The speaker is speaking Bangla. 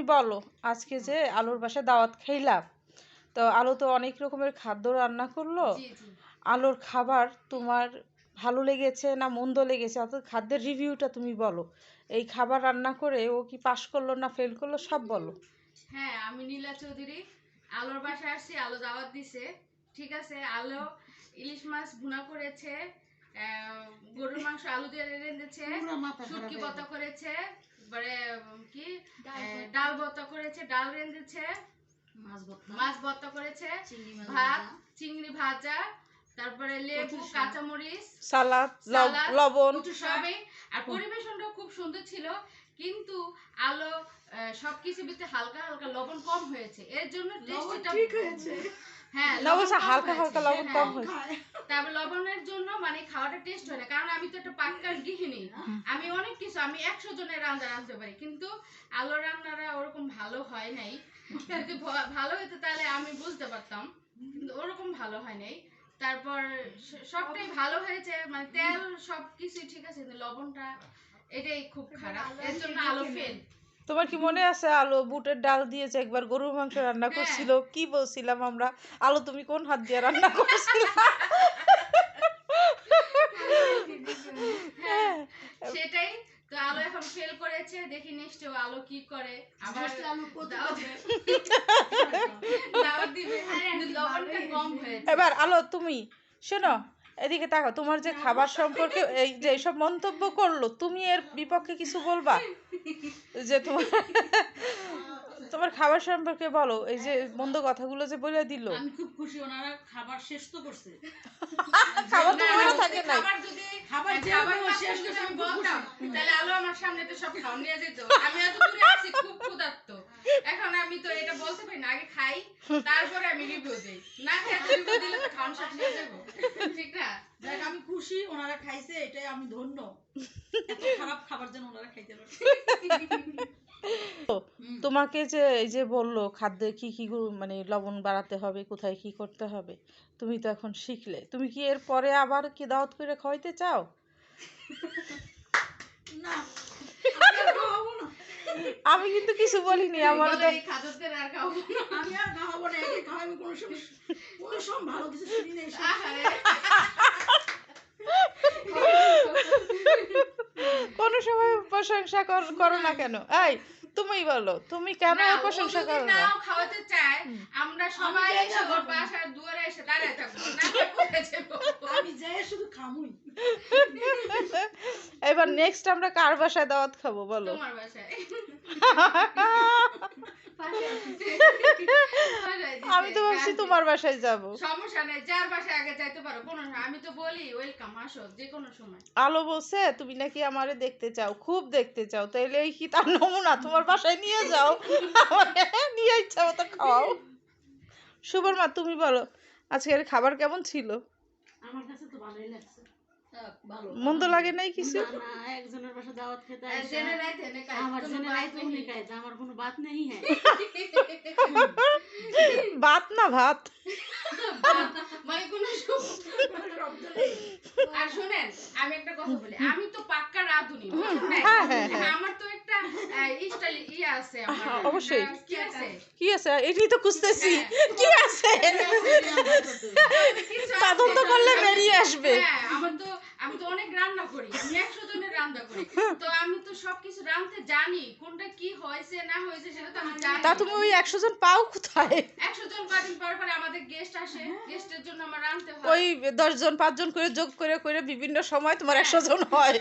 তুমি বলো আজকে যে আলুর বাসায় দাওয়াত খাইলাম, তো আলু তো অনেক রকমের খাদ্য রান্না করলো। আলুর খাবার তোমার ভালো লেগেছে না মন্দ লেগেছে, অর্থাৎ খাদ্যের রিভিউটা তুমি বলো। এই খাবার রান্না করে ও কি পাস করলো না ফেল করলো সব বলো। হ্যাঁ, আমি নীলা চৌধুরী আলোর বাসায় আসছি। আলো দাওয়াত দিছে, ঠিক আছে। আলো ইলিশ মাছ ভুনা করেছে, গরুর মাংস আলু দিয়ে রেঁধেছে, শুটকি ভর্তা করেছে, এবারে কি ডাল ভর্তা করেছে, ডাল রেঁধেছে, মাছ ভর্তা করেছে, ভাত, চিংড়ি ভাজা, তারপরে লেবু, কাঁচামরিচ, সালাদ, লবণ, সবই। আর পরিবেশনটা খুব সুন্দর ছিল, কিন্তু আলো সবকিছু ভিতরে হালকা হালকা লবণ কম হয়েছে, এর জন্য টেস্টটা ঠিক হয়েছে। হ্যাঁ, লবণ হালকা হালকা লবণ কম হয়েছে। তারপর লবণের জন্য মানে খাওয়াটা টেস্ট হয় না, কারণ আমি তো একটা পাক্কা গৃহিণী। আমি অনেক কিছু, আমি 100 জনের রান্না রাঁধতে পারি, কিন্তু আলো রান্নারা ওরকম ভালো হয় নাই। যদি ভালো হতো তাহলে আমি বুঝতে পারতাম, কিন্তু ওরকম ভালো হয় নাই। তারপর সবটাই ভালো হয়েছে, মানে তেল সবকিছু ঠিক আছে, কিন্তু লবণটা এটাই খুব খারাপ, এর জন্য আলো ফেল। তোমার কি মনে আছে আলো বুটের ডাল দিয়েছে একবার গরুর মাংস রান্না করছিল, কি বলছিলাম আমরা? আলো তুমি কোন হাত দিয়ে রান্না করছিলে? সেটাই তো, আলো এখন ফেল করেছে, দেখি নেক্সট আলো কি করে। আবার দাওয়াত দিবে, লবণটা কম হয়েছে। এবার আলো তুমি শোনো, এদিকে তাকাও। তোমার যে খাবার সম্পর্কে এই যে সব মন্তব্য করলো, তুমি এর বিপক্ষে কিছু বলবা? যে তোমার খাবার সম্পর্কে বলো, এই যে মন্দ কথাগুলো যে বলে দিল। আমি খুব খুশি, ওনারা খাবার শেষ তো করছে। খাবার তো মনে থাকে না, খাবার যদি খাবার শেষ করতে আমি বলতাম, তাহলে আলো আমার সামনে তো সব খাওয়া নিয়ে যেত। আমি এত দূরে আছি, খুব ক্ষুধার্ত, এখন আমি তো এটা বলতে পারি না, আগে খাই তারপরে আমি রিভিউ দেই। না খেয়ে রিভিউ দিলে তো খাওয়া শেষ হয়ে যাবো, ঠিক না? দেখ, আমি খুশি ওনারা খাইছে, এটাই আমি ধন্য। এত খারাপ খাবার যেন ওনারা খাইতে পারে। তোমাকে যে এই যে বললো খাদ্যে কি কি মানে লবণ বাড়াতে হবে, কোথায় কি করতে হবে, তুমি তো এখন শিখলে। তুমি কি এর পরে আবার কি দাওয়াত করে খাওয়াইতে চাও? না, আমি কিন্তু কিছু বলিনি। আমার তো খাদ্যের আর খাওয়াবো না, আমি আর খাওয়াবো না, এটাই খাওয়াবো। কোনো সময় ভালো কিছু শুনি নেই। কোনো সময় প্রশংসা করো না কেন? এই তুমি বলো, তুমি কেন প্রশংসা করো না? নাও খাওয়াতে চাই, আমরা সবাই এসে ওর বাসার দুয়ারে এসে দাঁড়ায় থাকবো, না কোথায় যাবো? আমি যাই শুধু খামুই। এবার নেক্সট আমরা কার বাসায় দাওয়াত খাবো বলো? তোমার বাসায়। আমি তো ভাবছি তোমার বাসায় যাব। সমস্যা নেই, যার বাসায় আগে যাইতে পারো, কোনো আমি তো বলি ওয়েলকাম, আসো যে কোনো সময়। আলো বলছে তুমি নাকি আমারে দেখতে চাও, খুব দেখতে চাও, তাইলে এই কি তার নমুনা? তোমার বাসায় নিয়ে যাও, নিয়ে ইচ্ছা মতো খাওয়াও। শুভর মা তুমি বলো, আজকের খাবার কেমন ছিল? আমার কাছে তো ভালোই লাগছে। মন্দ লাগে নাই কিছু? না, একজনের বাসা দাওয়াত খেতে আসে, আমার জন্য রাইতে উনি খাইতে, আমার কোনো বাত নেই। হ্যাঁ, ভাত না ভাত, মানে কোনো আর শুনেন, আমি একটা কথা বলি, আমি তো পাক্কা রাঁধুনি, আমার তো একটা স্টাইল আছে, আমার অবশ্যই। কি আছে? কি আছে এটাই তো খুঁজতেছি, কি আছে তদন্ত করলে বেরিয়ে আসবে। হ্যাঁ, আমি তো অনেক রান্না করি, আমি 100 জনের রান্না করি, তো আমি তো সবকিছু রাঁধতে জানি, কোনটা কি হয়েছে না হয়েছে সেটা তো আমি জানি। তা তুমি ওই 100 জন পাও কোথায়? 100 জন কদিন পর পর আমাদের গেস্ট আসে, গেস্টের জন্য আমার রাঁধতে হয়। ওই 10 জন 5 জন করে যোগ করে করে বিভিন্ন সময় তোমার 100 জন হয়।